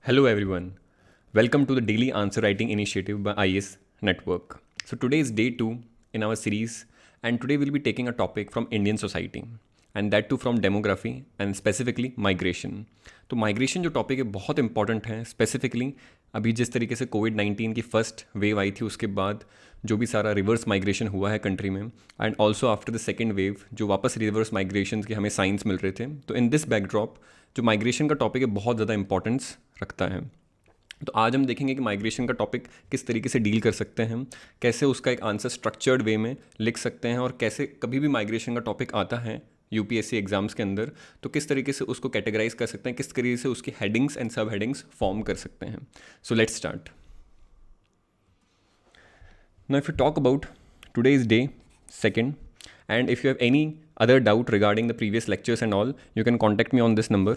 Hello everyone. Welcome to the daily answer writing initiative by IS Network. So today is day 2 in our series and today we'll be taking a topic from Indian society and that too from demography and specifically migration. तो migration जो topic है बहुत important है specifically अभी जिस तरीके से कोविड-19 की फर्स्ट वेव आई थी उसके बाद जो भी सारा रिवर्स माइग्रेशन हुआ है कंट्री में and also after the second wave जो वापस रिवर्स माइग्रेशन के हमें साइंस मिल रहे थे तो इन दिस बैकड्रॉप जो माइग्रेशन का टॉपिक है बहुत ज़्यादा इंपॉर्टेंस रखता है। तो आज हम देखेंगे कि माइग्रेशन का टॉपिक किस तरीके से डील कर सकते हैं, कैसे उसका एक आंसर स्ट्रक्चर्ड वे में लिख सकते हैं और कैसे कभी भी माइग्रेशन का टॉपिक आता है यूपीएससी एग्जाम्स के अंदर तो किस तरीके से उसको कैटेगराइज कर सकते हैं, किस तरीके से उसकी हेडिंग्स एंड सब हेडिंग्स फॉर्म कर सकते हैं। So let's start. Now if you talk about today's day second and if you have any other doubt regarding the previous lectures and all you can contact me on this number.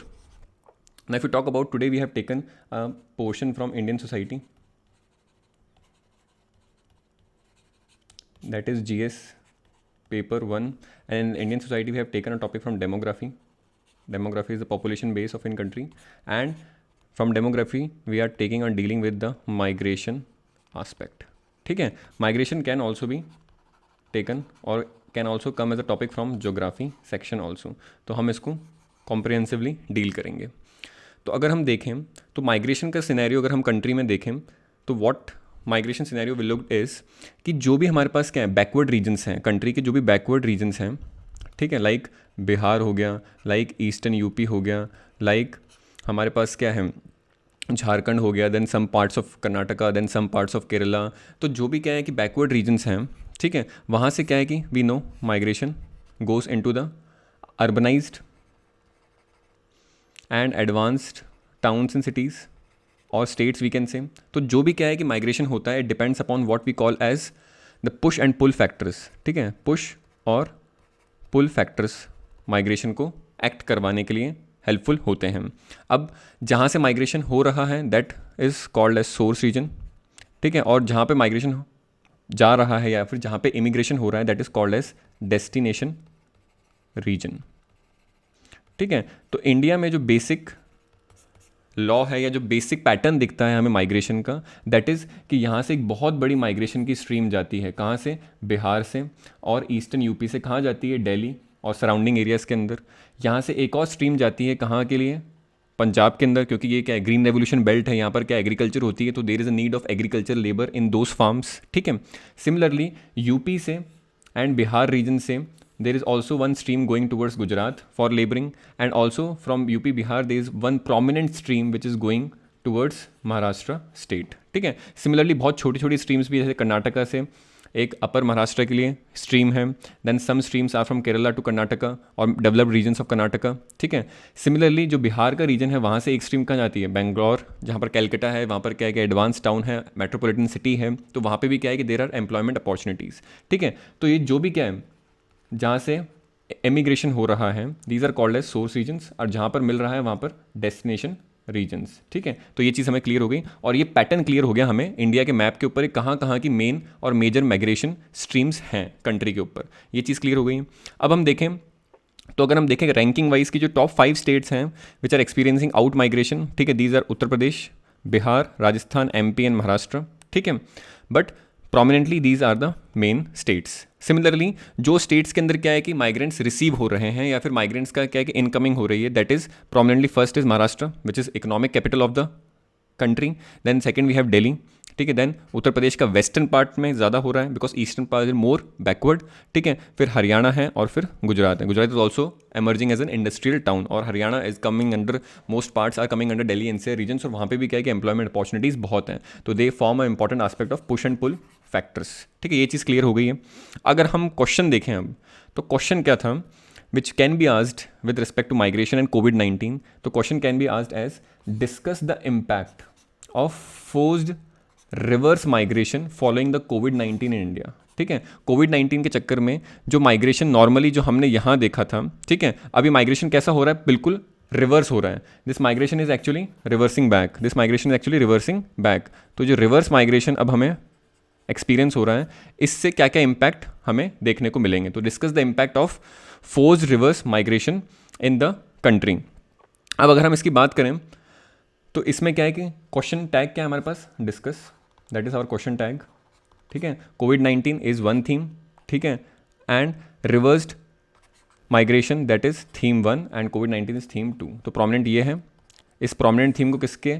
Now if you talk about today we have taken a portion from Indian society that is GS paper 1 and in Indian society we have taken a topic from demography. Demography is the population base of in country and from demography we are taking on dealing with the migration aspect. ठीक है, migration can also be taken or can also come as a topic from geography section also. तो हम इसको comprehensively deal करेंगे। तो अगर हम देखें तो माइग्रेशन का सिनेरियो अगर हम कंट्री में देखें तो what migration scenario will look is कि जो भी हमारे पास क्या है बैकवर्ड रीजन्स हैं कंट्री के, जो भी बैकवर्ड रीजन्स हैं, ठीक है, लाइक बिहार हो गया, लाइक ईस्टर्न यूपी हो गया, लाइक हमारे पास क्या है झारखंड हो गया, then some parts of Karnataka, then some parts of Kerala. तो जो भी क्या है कि बैकवर्ड रीजन्स हैं, ठीक है, वहाँ से क्या है कि we know migration goes into the urbanized and advanced towns and cities और स्टेट्स वी कैन से। तो जो भी क्या है कि माइग्रेशन होता है it depends upon what we call as the push and pull factors. ठीक है, पुश और पुल फैक्टर्स माइग्रेशन को एक्ट करवाने के लिए हेल्पफुल होते हैं। अब जहाँ से माइग्रेशन हो रहा है that is called as source region, ठीक है, और जहाँ पे माइग्रेशन जा रहा है या फिर जहाँ पे इमिग्रेशन हो रहा है that is called as destination region. ठीक है, तो इंडिया में जो बेसिक लॉ है या जो बेसिक पैटर्न दिखता है हमें माइग्रेशन का दैट इज़ कि यहाँ से एक बहुत बड़ी माइग्रेशन की स्ट्रीम जाती है, कहाँ से, बिहार से, और ईस्टर्न यूपी से कहाँ जाती है, दिल्ली और सराउंडिंग एरियाज़ के अंदर। यहाँ से एक और स्ट्रीम जाती है कहाँ के लिए, पंजाब के अंदर, क्योंकि ये क्या है ग्रीन रेवोल्यूशन बेल्ट है, यहाँ पर क्या एग्रीकल्चर होती है, तो there is a need of agriculture labour in those farms. ठीक है, सिमिलरली यूपी से एंड बिहार रीजन से there is also one stream going towards Gujarat for labouring and also from UP Bihar there is one prominent stream which is going towards Maharashtra state. ठीक है, similarly बहुत छोटी छोटी streams भी जैसे कर्नाटका से एक अपर महाराष्ट्र के लिए स्ट्रीम है, then some streams are from Kerala to Karnataka और डेवलप्ड रीजन्स ऑफ कर्नाटका। ठीक है, सिमिलरली जो बिहार का रीजन है वहाँ से एक स्ट्रीम कहाँ जाती है, बेंगलोर, जहाँ पर कैलकाटा है, वहाँ पर क्या है कि एडवांस टाउन है, मेट्रोपॉलिटन सिटी है, तो वहाँ पे भी क्या है कि देर आर एम्प्लॉयमेंट अपॉर्चुनिटीज़। ठीक है, तो ये जो भी क्या है जहाँ से एमिग्रेशन हो रहा है these are called as source regions, और जहाँ पर मिल रहा है वहाँ पर डेस्टिनेशन रीजन्स। ठीक है, तो ये चीज़ हमें क्लियर हो गई और ये पैटर्न क्लियर हो गया हमें इंडिया के मैप के ऊपर कहाँ कहाँ की मेन और मेजर माइग्रेशन स्ट्रीम्स हैं कंट्री के ऊपर, ये चीज़ क्लियर हो गई। अब हम देखें तो अगर हम देखें रैंकिंग वाइज की जो टॉप 5 स्टेट्स हैं which are experiencing out migration, ठीक है, these are Uttar Pradesh, Bihar, Rajasthan, MP and Maharashtra. ठीक है, but prominently these are the main states. Similarly जो स्टेट्स के अंदर क्या है कि माइग्रेंट्स रिसीव हो रहे हैं या फिर माइग्रेंट्स का क्या है कि इनकमिंग हो रही है that is prominently first is Maharashtra which is economic capital of the country, then second we have Delhi. ठीक है, देन उत्तर प्रदेश का वेस्टर्न पार्ट में ज़्यादा हो रहा है because eastern part is more backward. ठीक है, फिर हरियाणा है और फिर गुजरात है। Gujarat is also emerging as an industrial town और Haryana is coming under, most parts are coming under Delhi NCR regions, और वहाँ पे भी क्या है कि एम्प्लॉयमेंट अपॉर्चुनिटीज़ बहुत हैं, तो they form a important aspect of push and pull factors. ठीक है, ये चीज़ क्लियर हो गई है। अगर हम क्वेश्चन देखें अब तो क्वेश्चन क्या था which can be asked with respect to migration and COVID-19, तो question can be asked as discuss the impact of forced reverse migration following the COVID-19 in India। ठीक है, कोविड-19 के चक्कर में जो माइग्रेशन नॉर्मली जो हमने यहाँ देखा था, ठीक है, अभी माइग्रेशन कैसा हो रहा है, बिल्कुल रिवर्स हो रहा है। This migration is actually reversing back, this migration is actually reversing back. तो जो रिवर्स माइग्रेशन अब हमें एक्सपीरियंस हो रहा है इससे क्या क्या इम्पैक्ट हमें देखने को मिलेंगे। तो discuss the impact of forced reverse migration in the country. अब अगर हम इसकी बात करें तो इसमें क्या है कि क्वेश्चन टैग क्या है हमारे पास, discuss, that is our question tag, ठीक है। कोविड-19 इज़ वन थीम, ठीक है, and reversed migration that is theme 1 and कोविड-19 इज़ थीम 2। तो प्रोमिनेंट ये है, इस प्रोमिनेंट थीम को किसके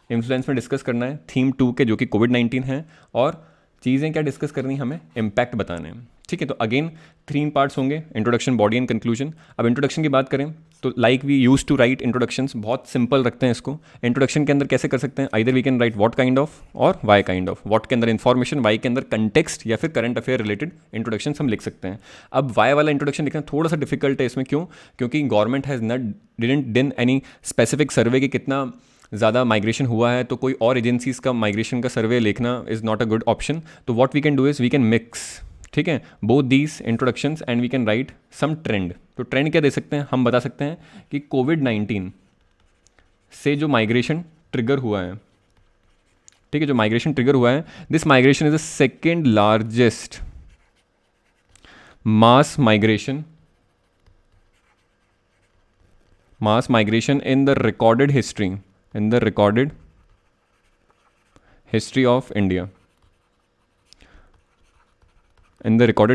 इन्फ्लुएंस में डिस्कस करना है, थीम 2 के, जो कि कोविड-19 है, और चीज़ें क्या डिस्कस करनी हमें, इम्पैक्ट बताने हैं, ठीक है। तो अगेन 3 पार्ट्स होंगे, इंट्रोडक्शन, बॉडी एंड कंक्लूजन। अब इंट्रोडक्शन की बात करें तो like we use to write introductions, बहुत सिंपल रखते हैं इसको। इंट्रोडक्शन के अंदर कैसे कर सकते हैं, either we can write what kind of और वाई काइंड ऑफ। व्हाट के अंदर इन्फॉर्मेशन, वाई के अंदर कंटेक्स्ट या फिर करंट अफेयर रिलेटेड इंट्रोडक्शन हम लिख सकते हैं। अब वाई वाला इंट्रोडक्शन लिखना थोड़ा सा डिफिकल्ट है इसमें, क्यों, क्योंकि government has not didn't done any specific survey कि कितना ज़्यादा माइग्रेशन हुआ है, तो कोई और एजेंसीज का माइग्रेशन का सर्वे लिखना is not a good option. तो what we can do is we can mix, ठीक है, both these introductions and we can write some trend. तो ट्रेंड क्या दे सकते हैं, हम बता सकते हैं कि कोविड-19 से जो माइग्रेशन ट्रिगर हुआ है, ठीक है, जो माइग्रेशन ट्रिगर हुआ है, this migration is the second largest mass migration in the recorded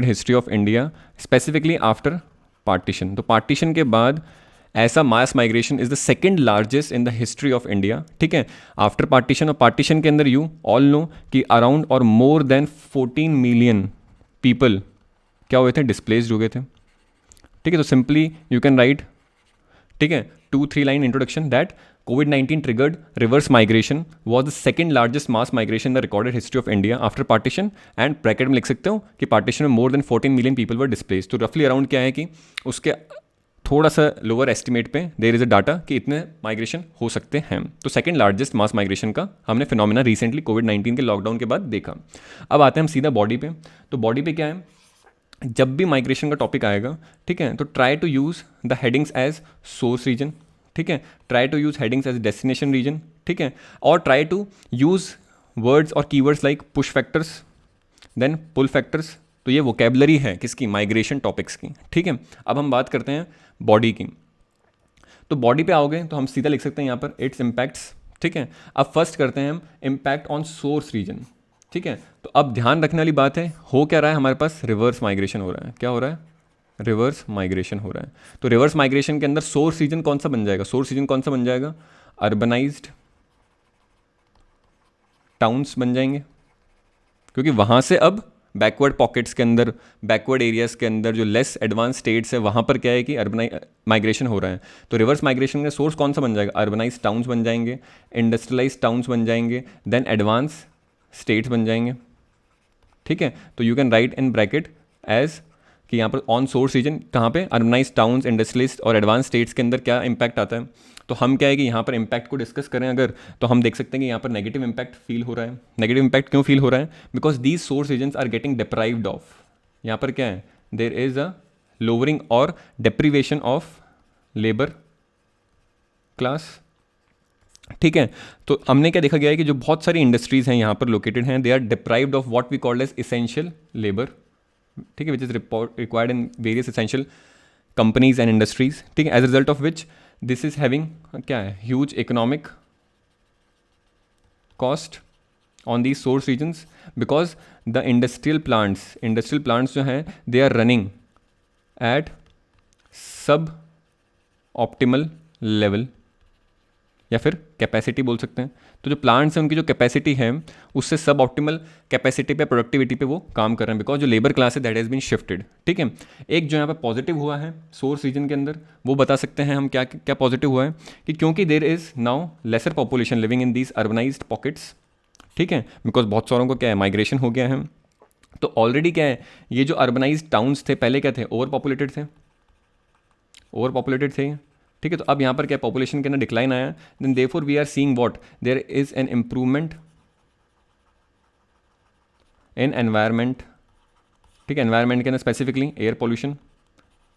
history of India, specifically after partition। तो पार्टीशन के बाद ऐसा mass migration is the second largest in the history of India, ठीक है, after partition. और partition के अंदर you all know कि अराउंड और मोर देन 14 मिलियन पीपल क्या हुए थे, डिस्प्लेस्ड हो गए थे, ठीक है। तो सिंपली यू कैन राइट, ठीक है, 2-3 line introduction that covid triggered reverse migration was the second largest mass migration in the recorded history of India after partition, and bracket में लिख सकते हो कि पार्टीशन में more than 14 million people were displace. तो रफली अराउंड क्या है कि उसके थोड़ा सा लोअर एस्टिमेट पे देयर इज अ डाटा कि इतने माइग्रेशन हो सकते हैं। तो सेकेंड लार्जेस्ट मास माइग्रेशन का हमने फिनोमिना रिसेंटली कोविड-19 के लॉकडाउन के बाद देखा। अब आते हैं हम सीधा बॉडी पे। तो बॉडी पे क्या है, जब भी माइग्रेशन का टॉपिक आएगा, ठीक है, तो try to use the headings as source region, ठीक है, try to use headings as destination region, ठीक है, और ट्राई टू यूज़ वर्ड्स और keywords like push factors then pull factors. तो ये वोकेबलरी है किसकी, माइग्रेशन टॉपिक्स की, ठीक है। अब हम बात करते हैं बॉडी की। तो बॉडी पे आओगे तो हम सीधा लिख सकते हैं यहाँ पर इट्स इम्पैक्ट्स, ठीक है। अब फर्स्ट करते हैं हम इम्पैक्ट ऑन सोर्स रीजन, ठीक है। तो अब ध्यान रखने वाली बात है, हो क्या रहा है हमारे पास, रिवर्स माइग्रेशन हो रहा है। क्या हो रहा है, रिवर्स माइग्रेशन हो रहा है। तो रिवर्स माइग्रेशन के अंदर सोर्स रीजन कौन सा बन जाएगा, सोर्स रीजन कौन सा बन जाएगा, अर्बनाइज्ड टाउन्स बन जाएंगे, क्योंकि वहाँ से अब बैकवर्ड पॉकेट्स के अंदर, बैकवर्ड एरियाज के अंदर जो लेस एडवांस स्टेट्स है, वहाँ पर क्या है कि माइग्रेशन हो रहा है। तो रिवर्स माइग्रेशन का सोर्स कौन सा बन जाएगा, अर्बनाइज टाउन्स बन जाएंगे, इंडस्ट्रियलाइज टाउन्स बन जाएंगे, देन एडवांस स्टेट्स बन जाएंगे, ठीक है। तो you can write in bracket as कि यहाँ पर ऑन सोर्स रीजन कहाँ पे, अर्बनाइज टाउन्स, इंडस्ट्रियलिस्ट और एडवांस स्टेट्स के अंदर क्या इम्पैक्ट आता है। तो हम क्या है कि यहाँ पर इम्पैक्ट को डिस्कस करें अगर, तो हम देख सकते हैं कि यहाँ पर नेगेटिव इम्पैक्ट फील हो रहा है। नेगेटिव इम्पैक्ट क्यों फील हो रहा है, because these source regions are getting deprived of, यहाँ पर क्या है, देयर इज अ लोअरिंग और डेप्रीवेशन ऑफ लेबर क्लास, ठीक है। तो हमने क्या देखा गया है कि जो बहुत सारी इंडस्ट्रीज़ हैं यहाँ पर लोकेटेड हैं, they are deprived of what we called as essential labour, ठीक है, which is required in various essential companies and industries, ठीक है। As result of which this is having क्या है, huge economic cost on these source regions, because the industrial plants जो हैं they are running at suboptimal level या फिर capacity बोल सकते हैं। तो जो प्लांट्स हैं उनकी जो कैपेसिटी है उससे सब ऑप्टिमल कैपेसिटी पे, प्रोडक्टिविटी पे वो काम कर रहे हैं, बिकॉज जो लेबर क्लास है दैट हैज़ बीन शिफ्टेड, ठीक है। एक जो यहाँ पे पॉजिटिव हुआ है सोर्स रीजन के अंदर, वो बता सकते हैं हम क्या क्या पॉजिटिव हुआ है, कि क्योंकि there is now lesser population living in these urbanized pockets, ठीक है, बिकॉज बहुत सारों को क्या है, माइग्रेशन हो गया है। तो ऑलरेडी क्या है, ये जो अर्बनाइज्ड टाउन्स थे पहले क्या थे, ओवर पॉपुलेटेड थे, ठीक है। तो अब यहाँ पर क्या पॉपुलेशन के अंदर डिक्लाइन आया, then therefore we are seeing what, there is an improvement in environment, ठीक है। एनवायरनमेंट के अंदर स्पेसिफिकली एयर पोल्यूशन,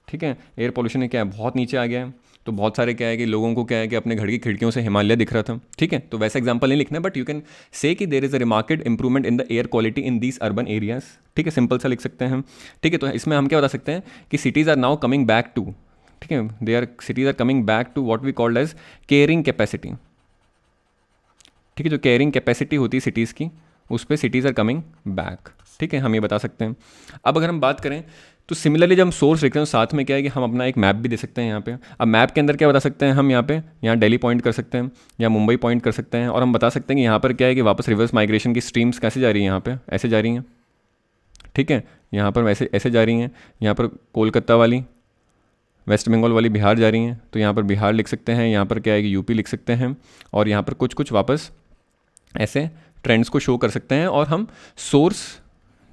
ठीक है, एयर पोल्यूशन क्या है, बहुत नीचे आ गया है। तो बहुत सारे क्या है कि लोगों को क्या है कि अपने घर की खिड़कियों से हिमालय दिख रहा था, ठीक है। तो वैसा एग्जांपल नहीं लिखना है, बट यू कैन से कि there is a remarked improvement in the air quality in these urban areas, ठीक है, सिंपल सा लिख सकते हैं हम, ठीक है। तो इसमें हम क्या बता सकते हैं कि cities are now coming back to, ठीक है, cities are coming back to what we called as caring capacity, ठीक है, जो कैरिंग कैपेसिटी होती है सिटीज़ की, उस पर सिटीज़ आर कमिंग बैक। ठीक है, हम ये बता सकते हैं। अब अगर हम बात करें तो सिमिलरली जब हम सोर्स लिखते हैं तो साथ में क्या है कि हम अपना एक मैप भी दे सकते हैं यहाँ पे। अब मैप के अंदर क्या बता सकते हैं हम, यहाँ दिल्ली पॉइंट कर सकते हैं या मुंबई पॉइंट कर सकते हैं, और हम बता सकते हैं कि यहाँ पर क्या है कि वापस रिवर्स माइग्रेशन की स्ट्रीम्स कैसे जा रही हैं, यहाँ पे ऐसे जा रही हैं। ठीक है, यहाँ पर वैसे ऐसे जा रही हैं, यहाँ पर कोलकाता वाली, वेस्ट बंगाल वाली बिहार जा रही हैं, तो यहाँ पर बिहार लिख सकते हैं, यहाँ पर क्या है कि यूपी लिख सकते हैं, और यहाँ पर कुछ कुछ वापस ऐसे ट्रेंड्स को शो कर सकते हैं। और हम सोर्स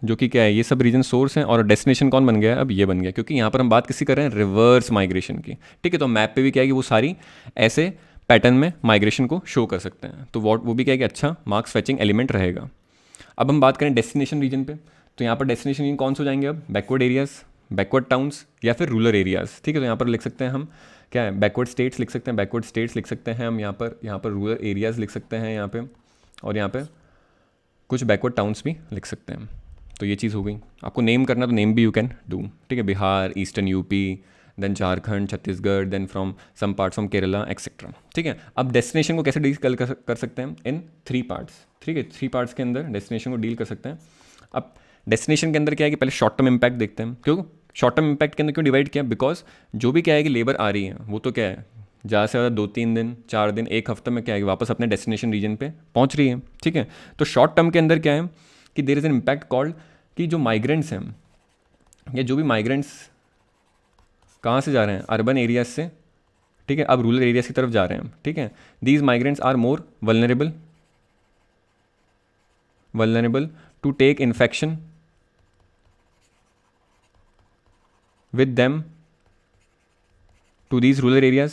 जो कि क्या है, ये सब रीजन सोर्स हैं, और डेस्टिनेशन कौन बन गया है, अब ये बन गया, क्योंकि यहाँ पर हम बात किसी कर रहे हैं रिवर्स माइग्रेशन की। ठीक है, तो मैप पे भी क्या है कि वो सारी ऐसे पैटर्न में माइग्रेशन को शो कर सकते हैं, तो वो भी क्या है कि अच्छा मार्क्स फेचिंग एलिमेंट रहेगा। अब हम बात करें डेस्टिनेशन रीजन पे, तो यहाँ पर डेस्टिनेशन रीजन कौन से हो जाएंगे, अब बैकवर्ड एरियाज़, बैकवर्ड टाउन्स या फिर रूरल एरियाज़। ठीक है, तो यहाँ पर लिख सकते हैं हम क्या है, बैकवर्ड स्टेट्स लिख सकते हैं, बैकवर्ड स्टेट्स लिख सकते हैं हम, यहाँ पर रूरल एरियाज़ लिख सकते हैं यहाँ पे, और यहाँ पे कुछ बैकवर्ड टाउन्स भी लिख सकते हैं। तो ये चीज़ हो गई। आपको नेम करना तो नेम भी यू कैन डू। ठीक है, Bihar, eastern UP, then Jharkhand, Chhattisgarh, then from some parts from Kerala etcetera. ठीक है, अब डेस्टिनेशन को कैसे डील कर सकते हैं, इन 3 पार्ट्स। ठीक है, 3 पार्ट्स के अंदर डेस्टिनेशन को डील कर सकते हैं। अब डेस्टिनेशन के अंदर क्या है कि पहले शॉर्ट टर्म इम्पैक्ट देखते हैं। क्यों शॉर्ट टर्म इम्पैक्ट के अंदर क्यों डिवाइड किया, बिकॉज जो भी क्या है कि लेबर आ रही है वो तो क्या है ज़्यादा से ज़्यादा 2-3 दिन, 4 दिन, 1 हफ्ते में क्या है कि वापस अपने डेस्टिनेशन रीजन पे पहुंच रही है। ठीक है, तो शॉर्ट टर्म के अंदर क्या है कि there is an impact called कि जो माइग्रेंट्स हैं या जो भी माइग्रेंट्स कहाँ से जा रहे हैं, अर्बन एरियाज से, ठीक है, अब रूरल एरियाज की तरफ जा रहे हैं। ठीक है, these migrants are more vulnerable to take infection with them to these rural areas.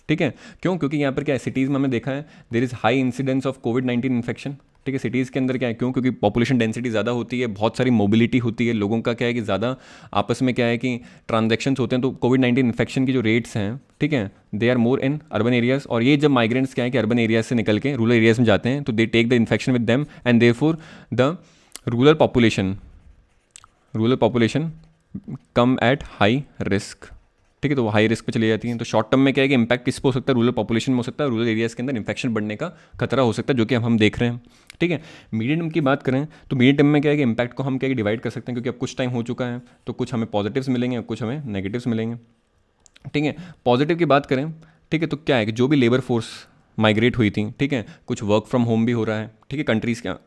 ठीक है, क्यों, क्योंकि यहाँ पर क्या है, सिटीज़ में हमने देखा है there is high incidence of covid infection. ठीक है, सिटीज़ के अंदर क्या है, क्यों, क्योंकि पॉपुलेशन डेंसिटी ज़्यादा होती है, बहुत सारी मोबिलिटी होती है, लोगों का क्या है कि ज़्यादा आपस में क्या है कि ट्रांजेक्शन्स होते हैं, तो कोविड-19 इन्फेक्शन की जो रेट्स हैं, ठीक है, they are more in urban areas. और ये जब माइग्रेंट्स क्या है कि अर्बन एरियाज से निकल के रूरल एरियाज में जाते हैं, तो they take the infection with them, and therefore the rural population come at high risk. ठीक है, तो वो हाई रिस्क पे चली जाती हैं। तो शॉर्ट टर्म में क्या है कि इंपैक्ट किस पे हो सकता है, रूरल पॉपुलेशन में हो सकता है, रूरल एरियाज़ के अंदर इन्फेक्शन बढ़ने का खतरा हो सकता है, जो कि अब हम देख रहे हैं। ठीक है, मीडियम टर्म की बात करें तो मीडियम टर्म में क्या है कि इंपैक्ट को हम क्या डिवाइड कर सकते हैं, क्योंकि अब कुछ टाइम हो चुका है, तो कुछ हमें पॉजिटिव्स मिलेंगे और कुछ हमें नेगेटिव्स मिलेंगे। ठीक है, पॉजिटिव की बात करें, ठीक है, तो क्या है कि जो भी लेबर फोर्स माइग्रेट हुई थी, ठीक है, कुछ वर्क फ्रॉम होम भी हो रहा है। ठीक है, कंट्रीज़ क्या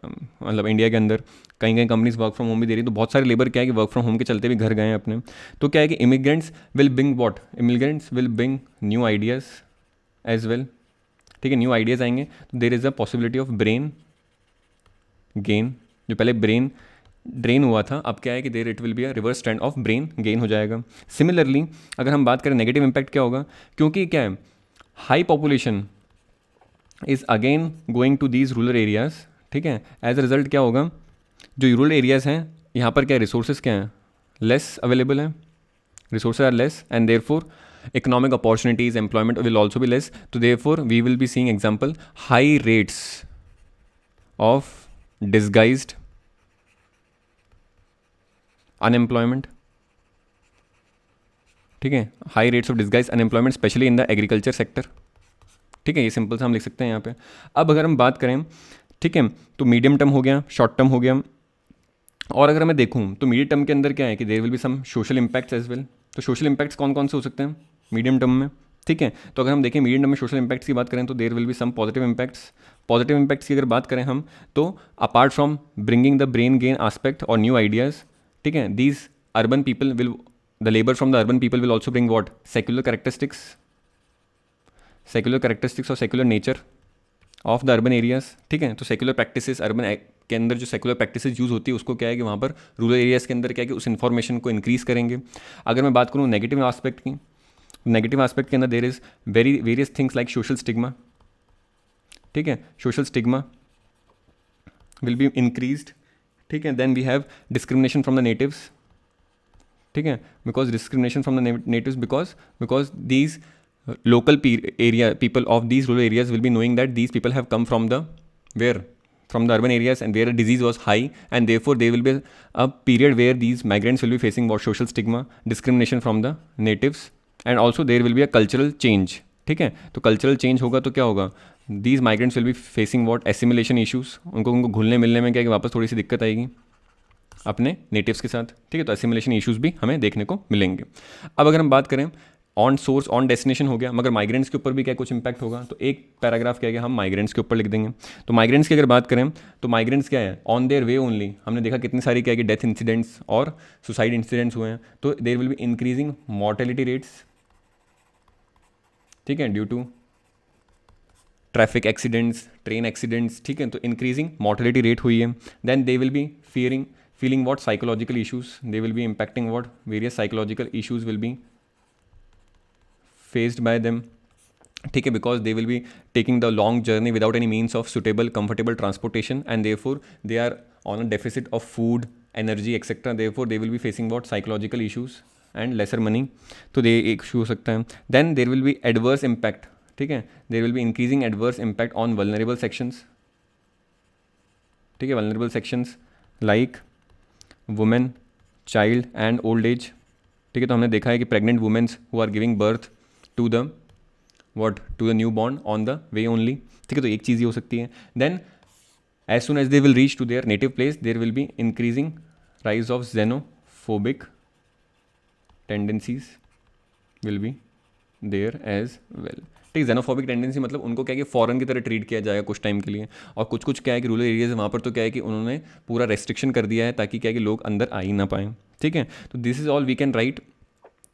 मतलब इंडिया के अंदर कहीं कहीं कंपनीज वर्क फ्रॉम होम भी दे रही है, तो बहुत सारे लेबर क्या है कि वर्क फ्रॉम होम के चलते भी घर गए हैं अपने। तो क्या है कि immigrants will bring new ideas as well. ठीक है, न्यू आइडियाज़ आएंगे, तो there is a possibility of brain gain. जो पहले ब्रेन ड्रेन हुआ था, अब क्या है कि there it will be a reverse trend of brain gain हो जाएगा। सिमिलरली अगर हम बात करें नेगेटिव इम्पैक्ट क्या होगा, क्योंकि क्या है high population is again going to these rural areas. ठीक है, एज अ रिजल्ट क्या होगा, जो रूरल एरियाज़ हैं यहाँ पर क्या रिसोर्सेज क्या हैं, लेस अवेलेबल हैं, resources are less, and therefore economic opportunities, employment will also be less. So therefore we will be seeing example high rates of disguised unemployment. ठीक है, high rates of disguise unemployment specially in the agriculture sector. ठीक है, ये simple सा हम लिख सकते हैं यहाँ पे। अब अगर हम बात करें, ठीक है, तो मीडियम टर्म हो गया, शॉर्ट टर्म हो गया, और अगर मैं देखूँ तो मीडियम टर्म के अंदर क्या है कि there will be some social impacts as well. तो सोशल इम्पैक्ट्स कौन कौन से हो सकते हैं मीडियम टर्म में, ठीक है, तो अगर हम देखें मीडियम टर्म में सोशल इम्पैक्ट्स की बात करें तो there will be some positive impacts. Positive impacts की अगर बात करें हम, तो apart from bringing the brain gain aspect और न्यू आइडियाज़, ठीक है, these urban people will the labour from the urban people will also bring what secular characteristics और secular nature of the urban areas. ठीक है, तो secular practices urban के अंदर जो सेक्युलर प्रैक्टिसेस यूज़ होती है उसको क्या है कि वहाँ पर रूरल एरियाज़ के अंदर क्या है कि उस इन्फॉर्मेशन को इंक्रीज़ करेंगे। अगर मैं बात करूँ नेगेटिव आस्पेक्ट की, नेगेटिव आस्पेक्ट के अंदर there is various things like social stigma. ठीक है, social stigma will be increased. ठीक है, then we have discrimination from the natives. ठीक है, because discrimination from the natives because these local people of these rural areas will be knowing that these people have come from the from the urban areas and where the disease was high, and therefore there will be a period where these migrants will be facing what social stigma, discrimination from the natives, and also there will be a cultural change. ठीक है, तो cultural change होगा तो क्या होगा, these migrants will be facing what assimilation issues, उनको घुलने मिलने में क्या है कि वापस थोड़ी सी दिक्कत आएगी अपने नेटिव्स के साथ, ठीक है। तो एसिमिलेशन इश्यूज़ भी हमें देखने को मिलेंगे। अब अगर हम बात करें ऑन सोर्स ऑन डेस्टिनेशन हो गया, मगर माइग्रेंट्स के ऊपर भी क्या कुछ इंपैक्ट होगा, तो एक पैराग्राफ क्या है कि हम माइग्रेंट्स के ऊपर लिख देंगे। तो माइग्रेंट्स की अगर बात करें तो माइग्रेंट्स क्या है, ऑन देयर वे ओनली, हमने देखा कितनी सारी क्या है कि डेथ इंसिडेंट्स और सुसाइड इंसिडेंट्स हुए हैं, तो there will be increasing mortality rates, ठीक है, due to traffic accidents, train accidents, ठीक है, तो इंक्रीजिंग मॉर्टेलिटी रेट हुई है। Then they will be feeling what psychological issues, they will be impacting what various psychological issues will be faced by them, ठीक है, because they will be taking the long journey without any means of suitable comfortable transportation and therefore they are on a deficit of food, energy etcetera, therefore they will be facing what psychological issues and lesser money, तो दे एक issue हो सकता है। Then there will be adverse impact, ठीक है, there will be increasing adverse impact on vulnerable sections, ठीक है, vulnerable sections like women, child and old age, ठीक है। तो हमने देखा है कि pregnant womens who are giving birth to the to the new born on the way only, ठीक है, तो एक चीज़ ये हो सकती है। Then as soon as they will reach to their native place there will be increasing rise of xenophobic tendencies will be there as well, ठीक है। xenophobic टेंडेंसी मतलब उनको क्या है कि फॉरेन की तरह ट्रीट किया जाएगा कुछ टाइम के लिए, और कुछ कुछ क्या है कि रूरल एरियाज है वहाँ पर तो क्या है कि उन्होंने पूरा रेस्ट्रिक्शन कर दिया है ताकि क्या है कि लोग अंदर आ ही ना पाएँ, ठीक है। तो this is all we can write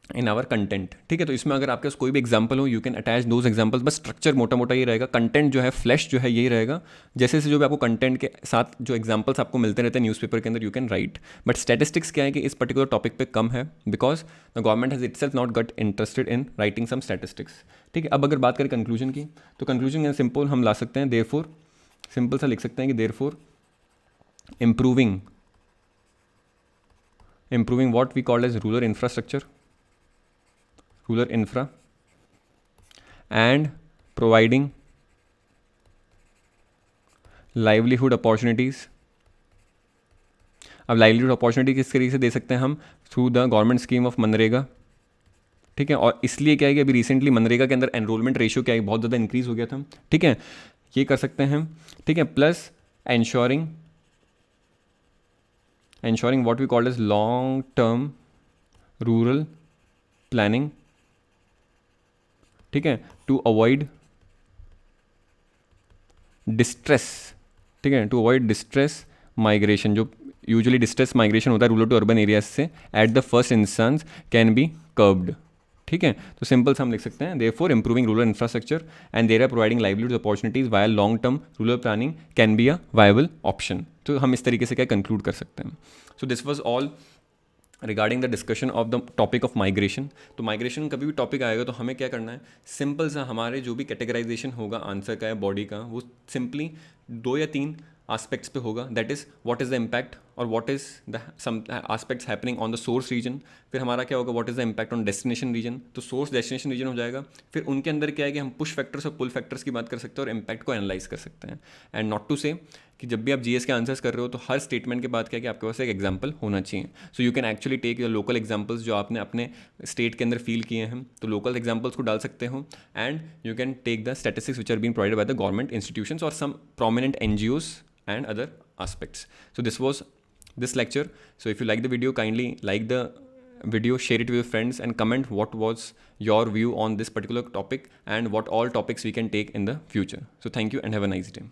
in our content, ठीक है। तो इसमें अगर आपके पास कोई भी एग्जाम्पल हो, you can attach those examples, बस स्ट्रक्चर मोटा मोटा ये रहेगा, कंटेंट जो है फ्लैश जो है यही रहेगा, जैसे जैसे जो भी आपको कंटेंट के साथ जो एग्जाम्पल्स आपको मिलते रहते हैं न्यूज़पेपर के अंदर, you can write. But statistics क्या है कि इस पर्टिकुलर टॉपिक पे कम है, because the government has itself not got interested in writing some statistics, ठीक है। अब अगर बात करें कंक्लूजन की, तो कंक्लूजन सिंपल हम ला सकते हैं, देयरफॉर सिंपल सा लिख सकते हैं कि therefore improving what we call as rural infrastructure, rural infra, and providing livelihood opportunities. अब लाइवलीहुड अपॉर्चुनिटी किस तरीके से दे सकते हैं हम, through the government scheme of MNREGA, ठीक है। और इसलिए क्या है कि अभी रिसेंटली मनरेगा के अंदर एनरोलमेंट रेशियो क्या है बहुत ज़्यादा इंक्रीज हो गया था, ठीक है, ये कर सकते हैं, ठीक है। Plus ensuring what we call as long term rural planning, ठीक है, टू अवॉइड डिस्ट्रेस, ठीक है, टू अवॉइड डिस्ट्रेस माइग्रेशन, जो यूजुअली डिस्ट्रेस माइग्रेशन होता है रूरल टू अर्बन एरियाज से at the first instance can be curbed, ठीक है। तो सिंपल से हम लिख सकते हैं therefore improving rural infrastructure and there are providing livelihood opportunities via long term rural planning can be a viable option. तो हम इस तरीके से क्या कंक्लूड कर सकते हैं। So this was all regarding the discussion of the topic of migration. तो माइग्रेशन कभी भी टॉपिक आएगा तो हमें क्या करना है, सिंपल सा हमारे जो भी कैटेगराइजेशन होगा आंसर का या बॉडी का, वो सिंपली 2 या 3 आस्पेक्ट्स पे होगा, that is what is the impact और what is the some aspects happening on the source region. फिर हमारा क्या होगा, what is the impact on destination region, तो सोर्स डेस्टिनेशन रीजन हो जाएगा। फिर उनके अंदर क्या है कि हम पुश फैक्टर्स और पुल फैक्टर्स की बात कर सकते हैं और इम्पैक्ट को एनालाइज कर सकते हैं। एंड नॉट टू से कि जब भी आप जीएस के आंसर्स कर रहे हो तो हर स्टेटमेंट के बाद क्या है कि आपके पास एक एग्जाम्पल होना चाहिए। So you can actually take your local examples जो आपने अपने स्टेट के अंदर फील किए हैं, तो लोकल एग्जाम्पल्स को डाल सकते हो। And you can take the statistics which are been provided by the government institutions और some prominent NGOs and other aspects. So this was this lecture. So if you like the video, kindly like the video, share it with your friends and comment what was your view on this particular topic and what all topics we can take in the future. So thank you and have a nice day.